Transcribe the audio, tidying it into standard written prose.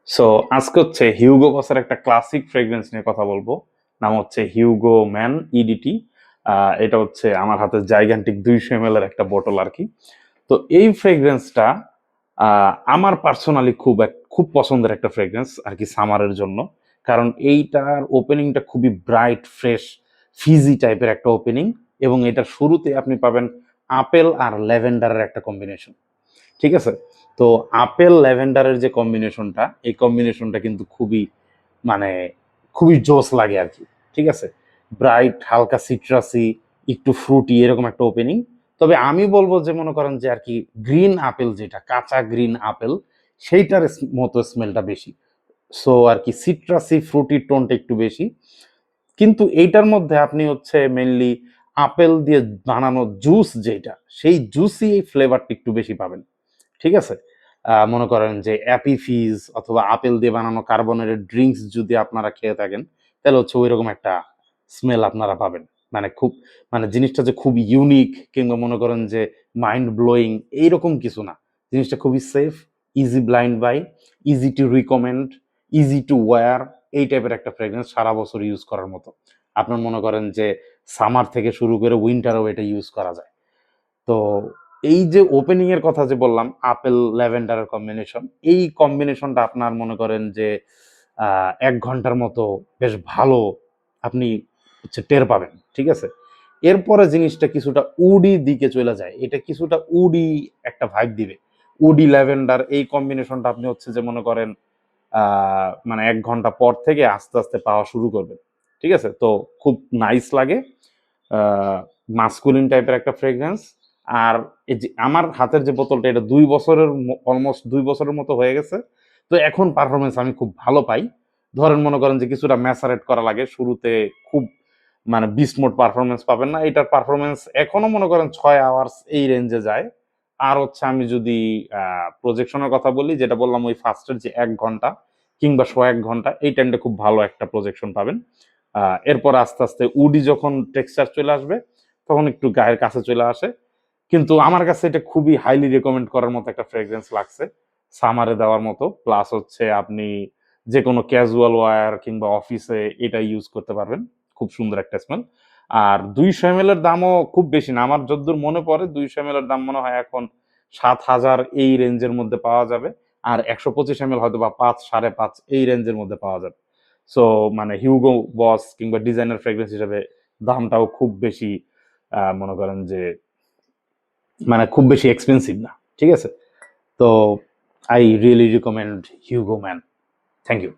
So আজকে হচ্ছে Hugo বসের একটা ক্লাসিক ফ্রেগ্রেন্স নিয়ে কথা বলবো। নাম হচ্ছে হিউগো ম্যান ইডিটি। এটা হচ্ছে আমার হাতে জাইগান্টিক 200 ml এর একটা বোতল আর কি। তো এই ফ্রেগ্রেন্সটা আমার পার্সোনালি খুব পছন্দের একটা ফ্রেগ্রেন্স আর কি সামারের জন্য। কারণ এইটার ওপেনিংটা খুবই ব্রাইট ফ্রেশ ফিজি টাইপের একটা ওপেনিং, এবং এটার শুরুতে আপনি পাবেন আপেল আর ল্যাভেন্ডারের একটা কম্বিনেশন। ঠিক আছে? তো আপেল ল্যাভেন্ডারের যে কম্বিনেশনটা, এই কম্বিনেশনটা কিন্তু মানে খুবই জোস লাগে আর কি। ঠিক আছে? ব্রাইট, হালকা সিট্রাসি, একটু ফ্রুটি এরকম একটা ওপেনিং। তবে আমি বলবো যে মনে করেন যে আর কি গ্রিন আপেল, যেটা কাঁচা গ্রিন আপেল, সেইটার মতো স্মেলটা বেশি। সো আর কি সিট্রাসি ফ্রুটি টোনটা একটু বেশি। কিন্তু এইটার মধ্যে আপনি হচ্ছে মেইনলি আপেল দিয়ে বানানো জুস, যেটা সেই জুসি এই ফ্লেভারটা একটু বেশি পাবেন। ঠিক আছে? মনে করেন যে অ্যাপি ফিজ অথবা আপেল দিয়ে বানানো কার্বনেটেড ড্রিঙ্কস যদি আপনারা খেয়ে থাকেন, তাহলে হচ্ছে ওইরকম একটা স্মেল আপনারা পাবেন। মানে খুব, মানে জিনিসটা যে খুব ইউনিক কিংবা মনে করেন যে মাইন্ড ব্লোয়িং, এইরকম কিছু না। জিনিসটা খুবই safe, easy blind by, easy to recommend, easy to wire, এই টাইপের একটা ফ্রেগরেন্স সারা বছর ইউজ করার মতো। আপনার মনে করেন যে সামার থেকে শুরু করে উইন্টারও এটা ইউজ করা যায়। তো এই যে ওপেনিং এর কথা যে বললাম, আপেল ল্যাভেন্ডারের কম্বিনেশন, এই কম্বিনেশনটা আপনার মনে করেন যে 1 ঘন্টার মতো বেশ ভালো আপনি হচ্ছে টের পাবেন। ঠিক আছে? এরপরে জিনিসটা কিছুটা উডি দিকে চলে যায়, এটা কিছুটা উডি একটা ভাইব দিবে। উডি ল্যাভেন্ডার এই কম্বিনেশনটা আপনি হচ্ছে যে মনে করেন মানে 1 ঘন্টা পর থেকে আস্তে আস্তে পাওয়া শুরু করবেন। ঠিক আছে? তো খুব নাইস লাগে, মাস্কুলিন টাইপের একটা ফ্রেগ্রেন্স। আর এই যে আমার হাতের যে বোতলটা, এটা 2 বছরের অলমোস্ট 2 বছরের মতো হয়ে গেছে। তো এখন পারফরমেন্স আমি খুব ভালো পাই। ধরেন মনে করেন যে কিছুটা ম্যাসারেট করা লাগে শুরুতে, খুব মানে বিস্ট মোড পারফরমেন্স পাবেন না। এটার পারফরমেন্স এখনো মনে করেন 6 আওয়ার্স এই রেঞ্জে যায়। আর হচ্ছে আমি যদি প্রজেকশনের কথা বলি, যেটা বললাম ওই ফার্স্টের যে 1 ঘন্টা কিংবা 1.5 ঘন্টা, এই টাইমটা খুব ভালো একটা প্রজেকশন পাবেন। এরপর আস্তে আস্তে উডি যখন টেক্সচার চলে আসবে, তখন একটু গায়ের কাছে চলে আসে। কিন্তু আমার কাছে এটা খুবই হাইলি রেকমেন্ড করার মতো একটা ফ্রেগ্রেন্স লাগছে, সামারে দেওয়ার মতো। প্লাস হচ্ছে আপনি যে কোনো ক্যাজুয়াল ওয়্যার কিংবা অফিসে এটা ইউজ করতে পারবেন। খুব সুন্দর একটা স্মেল। আর 200 ml এর দামও খুব বেশি না, আমার যতদূর মনে পড়ে 200 ml এর দাম মনে হয় এখন 7,000 এই রেঞ্জের মধ্যে পাওয়া যাবে। আর 125 ml হয়তো বা 5, 5.5 এই রেঞ্জের মধ্যে পাওয়া যাবে। সো মানে হিউগো বস কিংবা ডিজাইনার ফ্রেগ্রেন্স হিসেবে দামটাও খুব বেশি, মনে করেন যে মানে খুব বেশি এক্সপেন্সিভ না। ঠিক আছে? তো I really recommend Hugo man. Thank you.